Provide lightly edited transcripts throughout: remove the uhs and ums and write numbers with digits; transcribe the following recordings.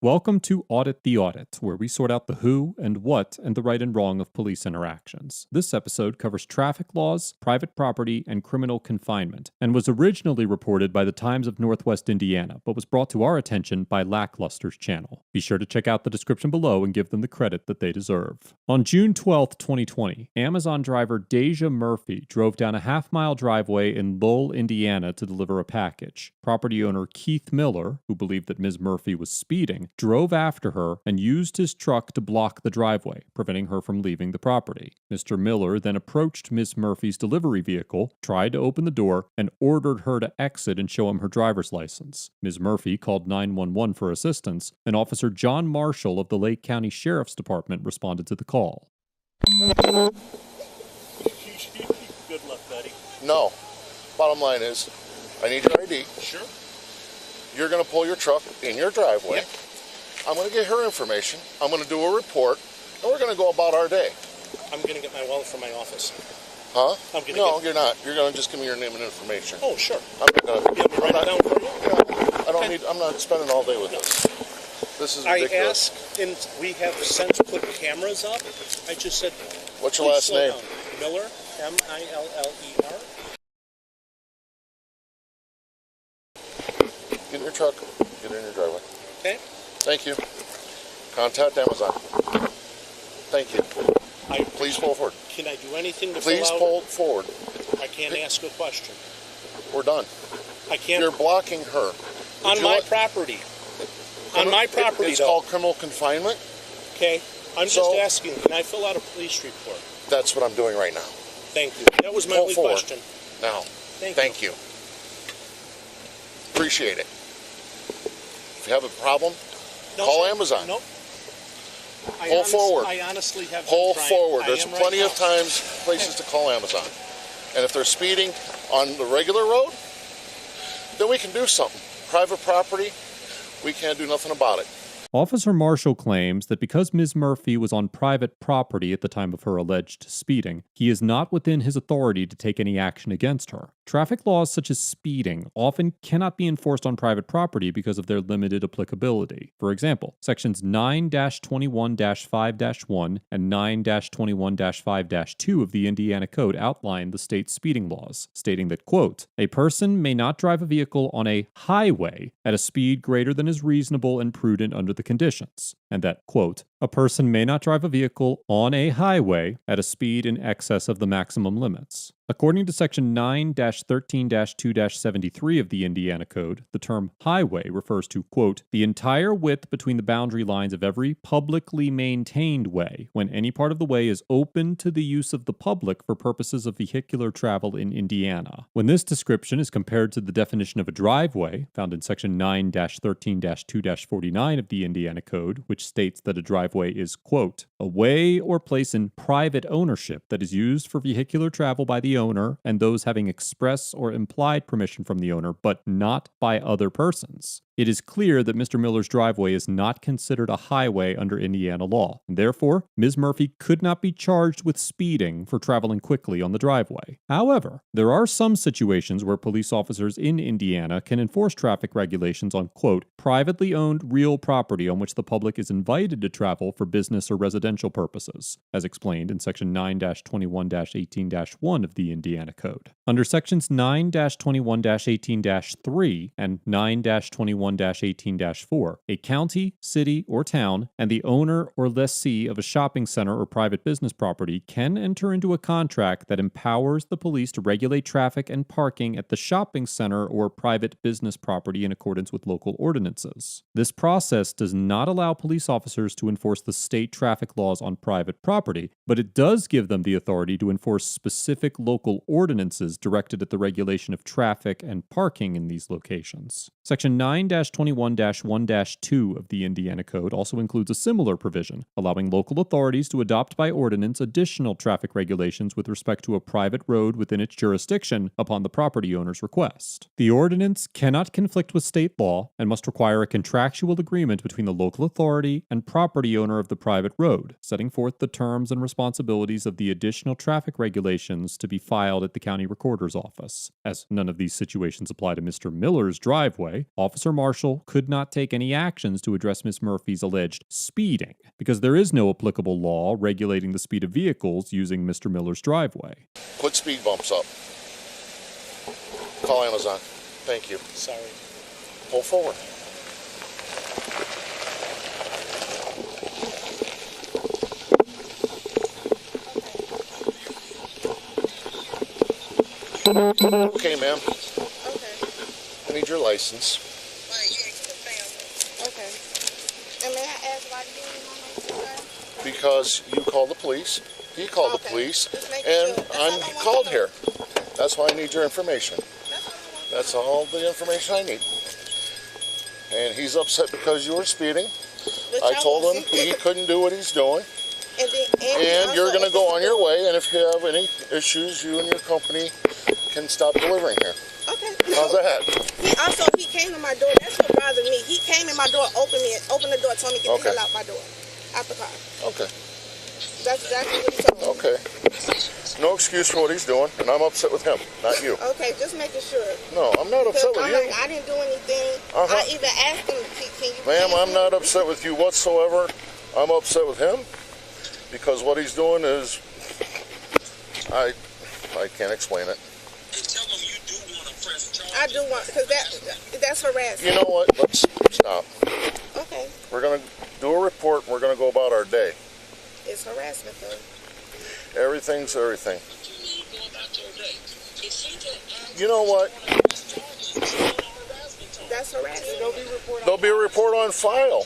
Welcome to Audit the Audit, where we sort out the who and what and the right and wrong of police interactions. This episode covers traffic laws, private property, and criminal confinement, and was originally reported by the Times of Northwest Indiana, but was brought to our attention by Lackluster's channel. Be sure to check out the description below and give them the credit that they deserve. On June 12, 2020, Amazon driver Deja Murphy drove down a half-mile driveway in Lowell, Indiana to deliver a package. Property owner Keith Miller, who believed that Ms. Murphy was speeding, drove after her and used his truck to block the driveway, preventing her from leaving the property. Mr. Miller then approached Ms. Murphy's delivery vehicle, tried to open the door, and ordered her to exit and show him her driver's license. Ms. Murphy called 911 for assistance, and Officer John Marshall of the Lake County Sheriff's Department responded to the call. Good luck, buddy. No. Bottom line is, I need your ID. Sure. You're going to pull your truck in your driveway. Yep. I'm going to get her information. I'm going to do a report, and we're going to go about our day. I'm going to get my wallet from my office. Huh? No, you're not. You're going to just give me your name and information. Oh, sure. I'm not going to. You want me to write it down for you? Yeah, I don't need. I'm not spending all day with this. This is ridiculous. I asked, and we have since put cameras up. I just said, What's your last name? Down. Miller, M-I-L-L-E-R. Get in your truck. Get in your driveway. Okay. Thank you. Contact Amazon. Thank you. Please pull forward. Can I do anything to Please pull forward. I can't ask a question. We're done. I can't. You're blocking her. On my property. On my property, It's though. called criminal confinement. Okay. I'm just asking, can I fill out a police report? That's what I'm doing right now. Thank you. That was my Pull only forward. question. Now. Thank you. Appreciate it. If you have a problem, call Amazon. Nope. Pull forward. I honestly have Pull been trying. forward. I There's am plenty right of now. places to call Amazon. And if they're speeding on the regular road, then we can do something. Private property, we can't do nothing about it. Officer Marshall claims that because Ms. Murphy was on private property at the time of her alleged speeding, he is not within his authority to take any action against her. Traffic laws such as speeding often cannot be enforced on private property because of their limited applicability. For example, sections 9-21-5-1 and 9-21-5-2 of the Indiana Code outline the state's speeding laws, stating that, quote, a person may not drive a vehicle on a highway at a speed greater than is reasonable and prudent under the conditions, and that, quote, a person may not drive a vehicle on a highway at a speed in excess of the maximum limits. According to Section 9-13-2-73 of the Indiana Code, the term highway refers to, quote, the entire width between the boundary lines of every publicly maintained way, when any part of the way is open to the use of the public for purposes of vehicular travel in Indiana. When this description is compared to the definition of a driveway, found in Section 9-13-2-49 of the Indiana Code, which states that a driveway is, quote, a way or place in private ownership that is used for vehicular travel by the owner and those having express or implied permission from the owner, but not by other persons. It is clear that Mr. Miller's driveway is not considered a highway under Indiana law, and therefore, Ms. Murphy could not be charged with speeding for traveling quickly on the driveway. However, there are some situations where police officers in Indiana can enforce traffic regulations on, quote, privately owned real property on which the public is invited to travel for business or residential purposes, as explained in Section 9-21-18-1 of the Indiana Code. Under Sections 9-21-18-3 and 9-21-18-4, a county, city, or town, and the owner or lessee of a shopping center or private business property can enter into a contract that empowers the police to regulate traffic and parking at the shopping center or private business property in accordance with local ordinances. This process does not allow police officers to enforce the state traffic laws on private property, but it does give them the authority to enforce specific local ordinances directed at the regulation of traffic and parking in these locations. Section 9-21-1-2 of the Indiana Code also includes a similar provision, allowing local authorities to adopt by ordinance additional traffic regulations with respect to a private road within its jurisdiction upon the property owner's request. The ordinance cannot conflict with state law and must require a contractual agreement between the local authority and property owner of the private road, setting forth the terms and responsibilities of the additional traffic regulations to be filed at the county recorder's office. As none of these situations apply to Mr. Miller's driveway, driveway, Officer Marshall could not take any actions to address Ms. Murphy's alleged speeding, because there is no applicable law regulating the speed of vehicles using Mr. Miller's driveway. Put speed bumps up. Call Amazon. Thank you. Sorry. Pull forward. Okay, ma'am. Okay. I need your license. Okay. And may I ask why you need my license, sir? Because you called the police, he called the Okay. police, Just making and sure. That's all I'm I want to called know. here. That's why I need your information. That's all the information I need. And he's upset because you were speeding. But I y'all told him was- he couldn't do what he's doing. And And you're going to go on your way, and if you have any issues, you and your company can stop delivering here. Okay. How's that? He came to my door. That's what bothered me. He came in my door, opened the door, told me to get the Okay. hell out my door, out the car. Okay. That's exactly what he told me. Okay. No excuse for what he's doing, and I'm upset with him, not you. Okay, just making sure. No, I'm not upset with I'm you. like, I didn't do anything. Uh-huh. I even asked him, can you Ma'am, please I'm not move?" upset with you whatsoever. I'm upset with him because what he's doing is, I can't explain it. I do want, because that's harassment. You know what? Let's stop. Okay, We're going to do a report, and we're going to go about our day. it's harassment though. Everything's everything. You know what? That's harassment. There'll be a report on file.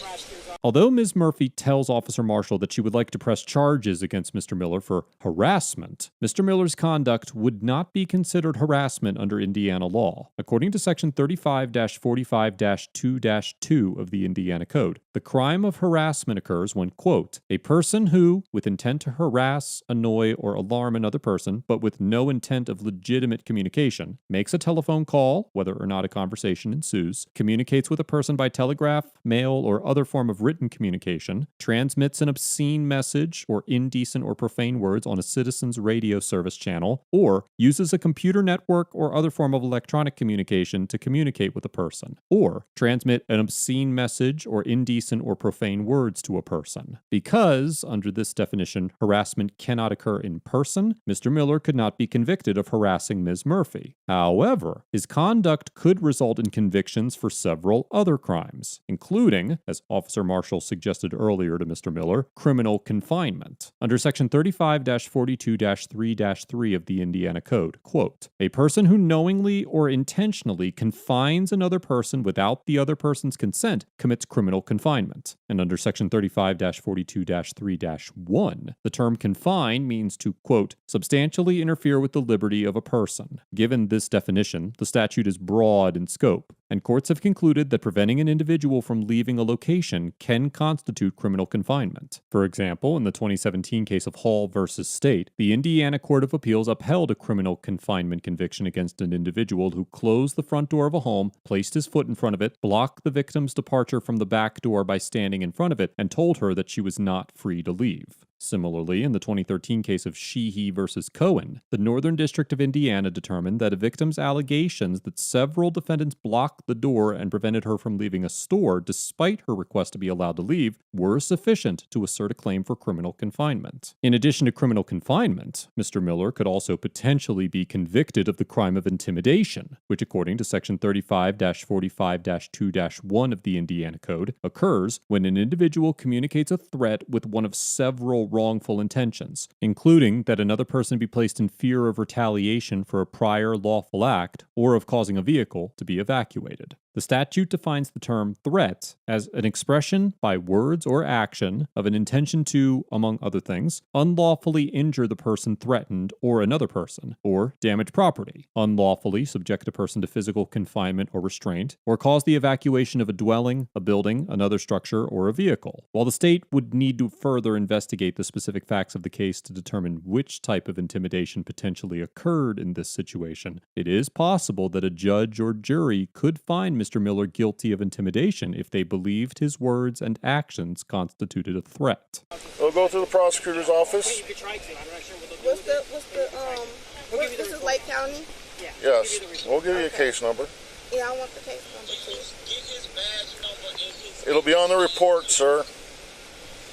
Although Ms. Murphy tells Officer Marshall that she would like to press charges against Mr. Miller for harassment, Mr. Miller's conduct would not be considered harassment under Indiana law. According to Section 35-45-2-2 of the Indiana Code, the crime of harassment occurs when, quote, a person who, with intent to harass, annoy, or alarm another person, but with no intent of legitimate communication, makes a telephone call, whether or not a conversation ensues, communicates with a person by telegraph, mail, or other form of written communication, transmits an obscene message or indecent or profane words on a citizen's radio service channel, or uses a computer network or other form of electronic communication to communicate with a person, or transmit an obscene message or indecent or profane words to a person. Because, under this definition, harassment cannot occur in person, Mr. Miller could not be convicted of harassing Ms. Murphy. However, his conduct could result in convictions for several other crimes, including, as Officer Marshall suggested earlier to Mr. Miller, criminal confinement. Under Section 35-42-3-3 of the Indiana Code, quote, a person who knowingly or intentionally confines another person without the other person's consent commits criminal confinement. And under Section 35-42-3-1, the term confine means to, quote, substantially interfere with the liberty of a person. Given this definition, the statute is broad in scope, and courts have concluded that preventing an individual from leaving a location can constitute criminal confinement. For example, in the 2017 case of Hall versus State, the Indiana Court of Appeals upheld a criminal confinement conviction against an individual who closed the front door of a home, placed his foot in front of it, blocked the victim's departure from the back door by standing in front of it, and told her that she was not free to leave. Similarly, in the 2013 case of Sheehy versus Cohen, the Northern District of Indiana determined that a victim's allegations that several defendants blocked the door and prevented her from leaving a store despite her request to be allowed to leave were sufficient to assert a claim for criminal confinement. In addition to criminal confinement, Mr. Miller could also potentially be convicted of the crime of intimidation, which according to Section 35-45-2-1 of the Indiana Code occurs when an individual communicates a threat with one of several wrongful intentions, including that another person be placed in fear of retaliation for a prior lawful act or of causing a vehicle to be evacuated. The statute defines the term threat as an expression by words or action of an intention to, among other things, unlawfully injure the person threatened or another person, or damage property, unlawfully subject a person to physical confinement or restraint, or cause the evacuation of a dwelling, a building, another structure, or a vehicle. While the state would need to further investigate the specific facts of the case to determine which type of intimidation potentially occurred in this situation, it is possible that a judge or jury could find Mr. Miller guilty of intimidation if they believed his words and actions constituted a threat. We'll go to the prosecutor's office. This is Lake County? Yes, we'll give you a case number. Yeah, I want the case number too. Get his badge number and his... It'll be on the report, sir.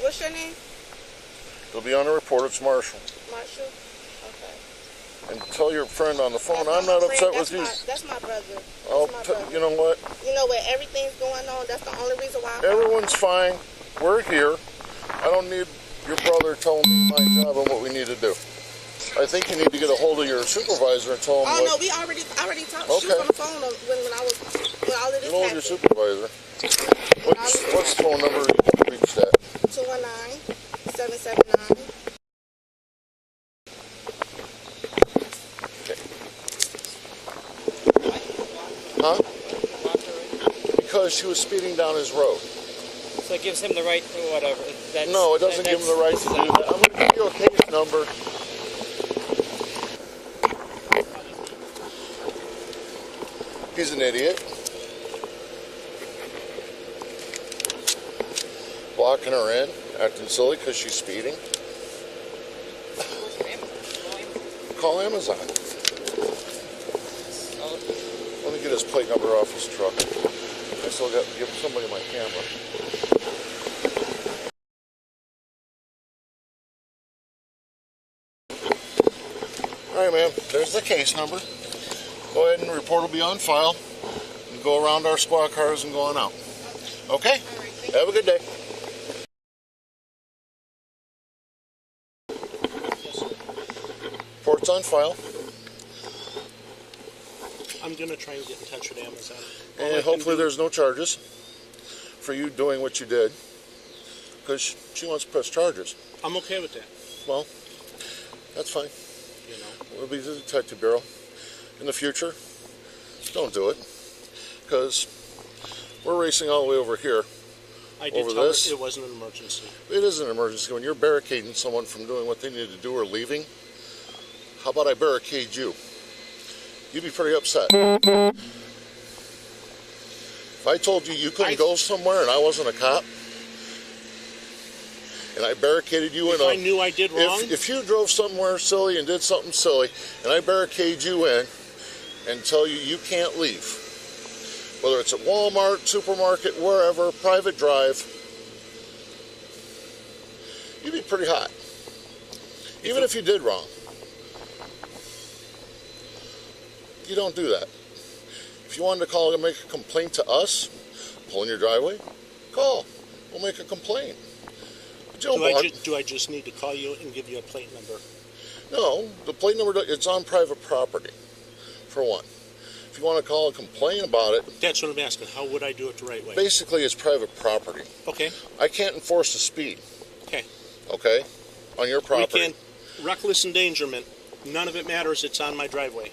What's your name? It'll be on the report. It's Marshall. Marshall? Okay. And tell your friend on the phone, That's I'm not my upset friend. with you. That's my brother. Oh, That's my brother. you know what? You know where everything's going on? That's the only reason why Everyone's fine. We're here. I don't need your brother telling me my job and what we need to do. I think you need to get a hold of your supervisor and tell him Oh, what... no, I already talked. Okay. She was on the phone when all of this Get a hold of your happened. supervisor. What's the phone number you can reach that? 219-779. Huh? Because she was speeding down his road. So it gives him the right to whatever. No, it doesn't give him the right to do that. I'm going to give you a case number. He's an idiot. Blocking her in, acting silly because she's speeding. Call Amazon. Let me get his plate number off his truck. I still got to give somebody my camera. Alright, ma'am, there's the case number. Go ahead and the report will be on file. And go around our squad cars and go on out. Okay? Have a good day. Report's on file. I'm going to try and get in touch with Amazon. And hopefully there's no charges for you doing what you did. Because she wants to press charges. I'm okay with that. Well, that's fine. You know, We'll be the detective bureau. In the future, don't do it. Because we're racing all the way over here. I did Over tell this? her it wasn't an emergency. It is an emergency. When you're barricading someone from doing what they need to do or leaving, how about I barricade you? You'd be pretty upset. If I told you you couldn't go somewhere and I wasn't a cop, and I barricaded you in If I knew I did wrong, if you drove somewhere silly and did something silly, and I barricade you in and tell you you can't leave, whether it's at Walmart, supermarket, wherever, private drive, you'd be pretty hot. Even if you did wrong. You don't do that. If you wanted to call and make a complaint to us, pull in your driveway, call. We'll make a complaint. But you don't block. do I just need to call you and give you a plate number? No, the plate number, it's on private property, for one. If you want to call and complain about it, That's what I'm asking. How would I do it the right way? basically it's private property. Okay. I can't enforce the speed, Okay. okay, on your property. We can't. Reckless endangerment. None of it matters. It's on my driveway.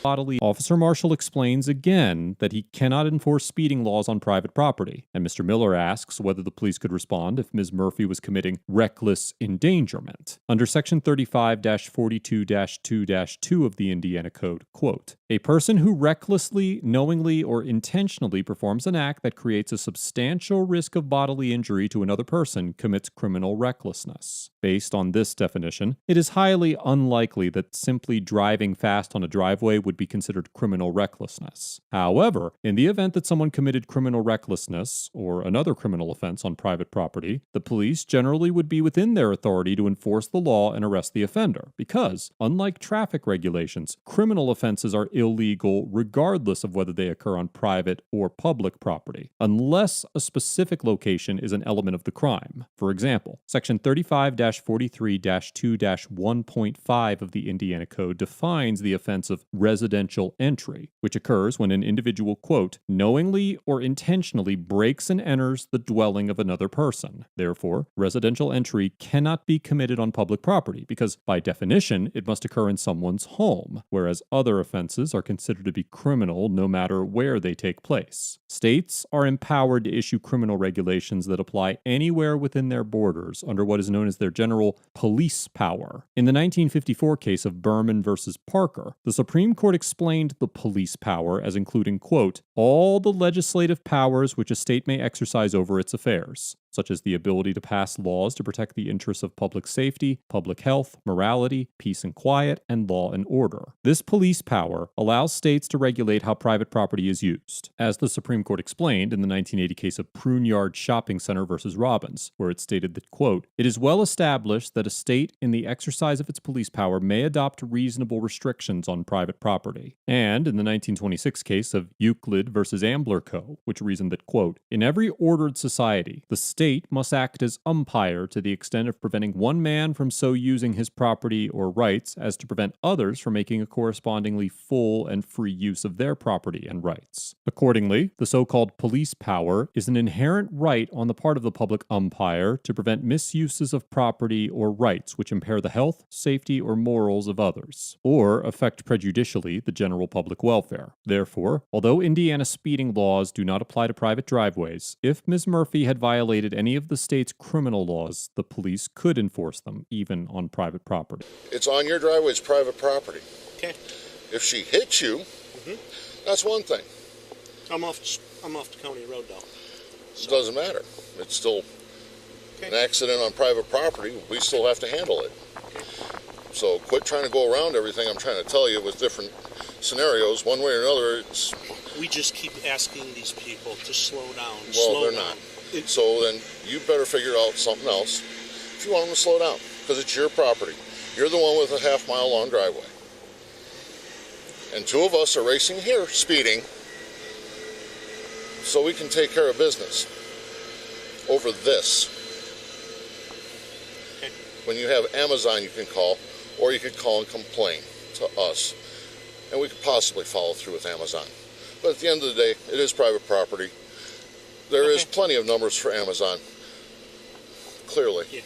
Bodily. Officer Marshall explains again that he cannot enforce speeding laws on private property, and Mr. Miller asks whether the police could respond if Ms. Murphy was committing reckless endangerment. Under Section 35-42-2-2 of the Indiana Code, quote, "A person who recklessly, knowingly, or intentionally performs an act that creates a substantial risk of bodily injury to another person commits criminal recklessness." Based on this definition, it is highly unlikely that simply driving fast on a driveway would be considered criminal recklessness. However, in the event that someone committed criminal recklessness or another criminal offense on private property, the police generally would be within their authority to enforce the law and arrest the offender because, unlike traffic regulations, criminal offenses are illegal regardless of whether they occur on private or public property, unless a specific location is an element of the crime. For example, Section 35-43-2-1.5 of the Indiana Code defines the offense of residential entry, which occurs when an individual, quote, "knowingly or intentionally breaks and enters the dwelling of another person." Therefore, residential entry cannot be committed on public property because, by definition, it must occur in someone's home, whereas other offenses are considered to be criminal no matter where they take place. States are empowered to issue criminal regulations that apply anywhere within their borders under what is known as their general police power. In the 1954 case of Berman versus Parker, the Supreme Court explained the police power as including, quote, "all the legislative powers which a state may exercise over its affairs." such as the ability to pass laws to protect the interests of public safety, public health, morality, peace and quiet, and law and order. This police power allows states to regulate how private property is used, as the Supreme Court explained in the 1980 case of Pruneyard Shopping Center versus Robbins, where it stated that, quote, "It is well established that a state in the exercise of its police power may adopt reasonable restrictions on private property." And in the 1926 case of Euclid versus Ambler Co., which reasoned that, quote, "In every ordered society, the state must act as umpire to the extent of preventing one man from so using his property or rights as to prevent others from making a correspondingly full and free use of their property and rights." Accordingly, the so-called police power is an inherent right on the part of the public umpire to prevent misuses of property or rights which impair the health, safety, or morals of others, or affect prejudicially the general public welfare. Therefore, although Indiana speeding laws do not apply to private driveways, if Ms. Murphy had violated any of the state's criminal laws, the police could enforce them, even on private property. It's on your driveway, it's private property. Okay. If she hits you, that's one thing. I'm off the county road though. It doesn't matter. It's still an accident on private property. We still have to handle it. So quit trying to go around everything I'm trying to tell you with different scenarios. One way or another, it's... We just keep asking these people to slow down. Well, they're not. So then you better figure out something else if you want them to slow down, because it's your property. You're the one with a half-mile long driveway. And two of us are racing here, speeding, so we can take care of business over this. Okay. When you have Amazon, you can call, or you could call and complain to us, and we could possibly follow through with Amazon. But at the end of the day, it is private property. There is plenty of numbers for Amazon, clearly. Yeah.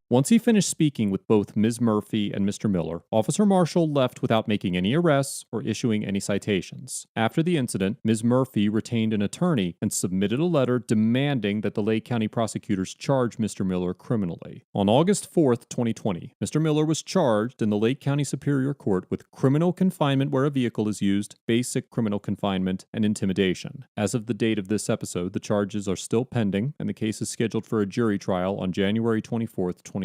Once he finished speaking with both Ms. Murphy and Mr. Miller, Officer Marshall left without making any arrests or issuing any citations. After the incident, Ms. Murphy retained an attorney and submitted a letter demanding that the Lake County prosecutors charge Mr. Miller criminally. On August 4th, 2020, Mr. Miller was charged in the Lake County Superior Court with criminal confinement where a vehicle is used, basic criminal confinement, and intimidation. As of the date of this episode, the charges are still pending, and the case is scheduled for a jury trial on January 24th, 2022.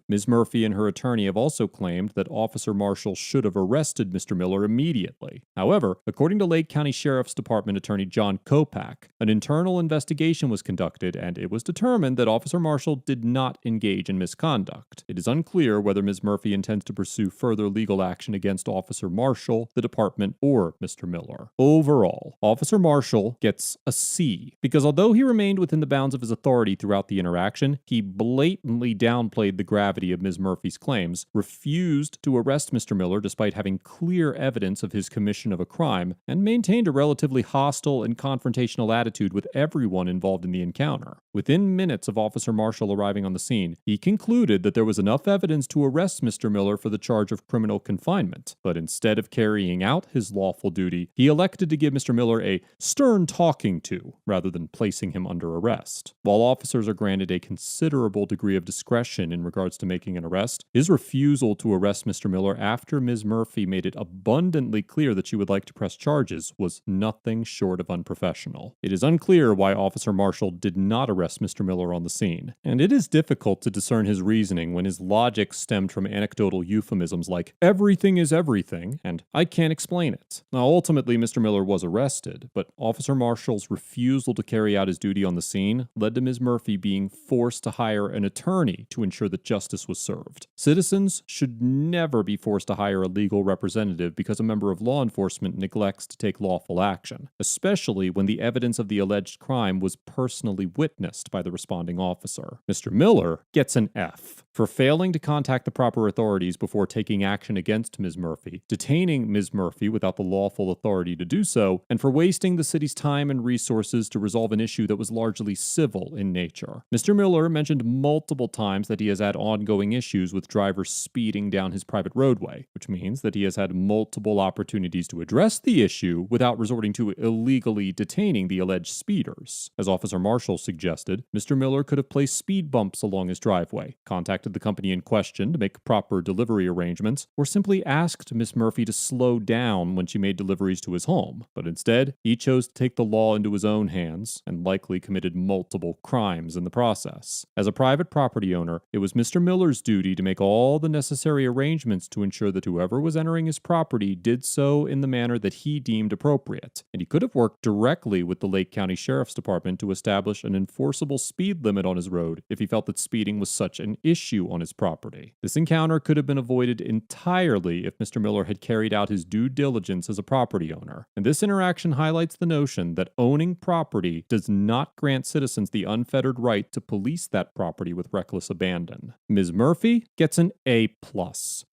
Ms. Murphy and her attorney have also claimed that Officer Marshall should have arrested Mr. Miller immediately. However, according to Lake County Sheriff's Department Attorney John Kopak, an internal investigation was conducted and it was determined that Officer Marshall did not engage in misconduct. It is unclear whether Ms. Murphy intends to pursue further legal action against Officer Marshall, the department, or Mr. Miller. Overall, Officer Marshall gets a C, because although he remained within the bounds of his authority throughout the interaction, he blatantly downplayed the gravity of Ms. Murphy's claims, refused to arrest Mr. Miller despite having clear evidence of his commission of a crime, and maintained a relatively hostile and confrontational attitude with everyone involved in the encounter. Within minutes of Officer Marshall arriving on the scene, he concluded that there was enough evidence to arrest Mr. Miller for the charge of criminal confinement, but instead of carrying out his lawful duty, he elected to give Mr. Miller a stern talking to, rather than placing him under arrest. While officers are granted a considerable degree of discretion in regards to making an arrest, his refusal to arrest Mr. Miller after Ms. Murphy made it abundantly clear that she would like to press charges was nothing short of unprofessional. It is unclear why Officer Marshall did not arrest Mr. Miller on the scene, and it is difficult to discern his reasoning when his logic stemmed from anecdotal euphemisms like "everything is everything" and "I can't explain it." Now, ultimately, Mr. Miller was arrested, but Officer Marshall's refusal to carry out his duty on the scene led to Ms. Murphy being forced to hire an attorney to ensure that justice was served. Citizens should never be forced to hire a legal representative because a member of law enforcement neglects to take lawful action, especially when the evidence of the alleged crime was personally witnessed by the responding officer. Mr. Miller gets an F for failing to contact the proper authorities before taking action against Ms. Murphy, detaining Ms. Murphy without the lawful authority to do so, and for wasting the city's time and resources to resolve an issue that was largely civil in nature. Mr. Miller mentioned multiple times times that he has had ongoing issues with drivers speeding down his private roadway, which means that he has had multiple opportunities to address the issue without resorting to illegally detaining the alleged speeders. As Officer Marshall suggested, Mr. Miller could have placed speed bumps along his driveway, contacted the company in question to make proper delivery arrangements, or simply asked Miss Murphy to slow down when she made deliveries to his home. But instead, he chose to take the law into his own hands and likely committed multiple crimes in the process. As a private property owner, it was Mr. Miller's duty to make all the necessary arrangements to ensure that whoever was entering his property did so in the manner that he deemed appropriate, and he could have worked directly with the Lake County Sheriff's Department to establish an enforceable speed limit on his road if he felt that speeding was such an issue on his property. This encounter could have been avoided entirely if Mr. Miller had carried out his due diligence as a property owner, and this interaction highlights the notion that owning property does not grant citizens the unfettered right to police that property with reckless abandon. Ms. Murphy gets an A+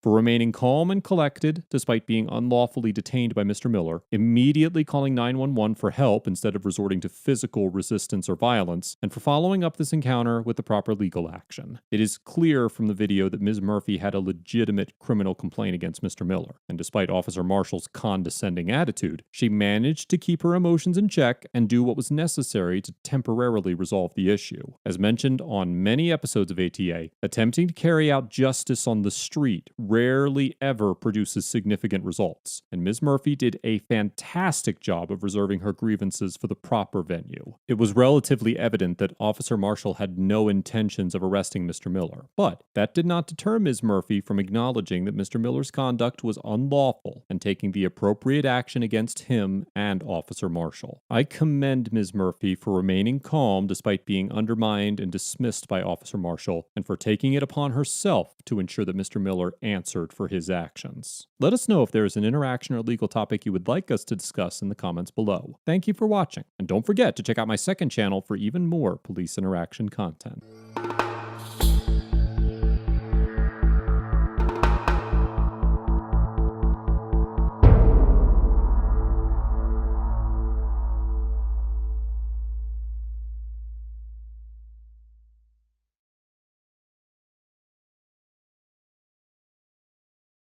for remaining calm and collected despite being unlawfully detained by Mr. Miller, immediately calling 911 for help instead of resorting to physical resistance or violence, and for following up this encounter with the proper legal action. It is clear from the video that Ms. Murphy had a legitimate criminal complaint against Mr. Miller, and despite Officer Marshall's condescending attitude, she managed to keep her emotions in check and do what was necessary to temporarily resolve the issue. As mentioned on many episodes of ATA, attempting to carry out justice on the street rarely ever produces significant results, and Ms. Murphy did a fantastic job of reserving her grievances for the proper venue. It was relatively evident that Officer Marshall had no intentions of arresting Mr. Miller, but that did not deter Ms. Murphy from acknowledging that Mr. Miller's conduct was unlawful and taking the appropriate action against him and Officer Marshall. I commend Ms. Murphy for remaining calm despite being undermined and dismissed by Officer Marshall, and for taking it upon herself to ensure that Mr. Miller answered for his actions. Let us know if there is an interaction or legal topic you would like us to discuss in the comments below. Thank you for watching, and don't forget to check out my second channel for even more police interaction content.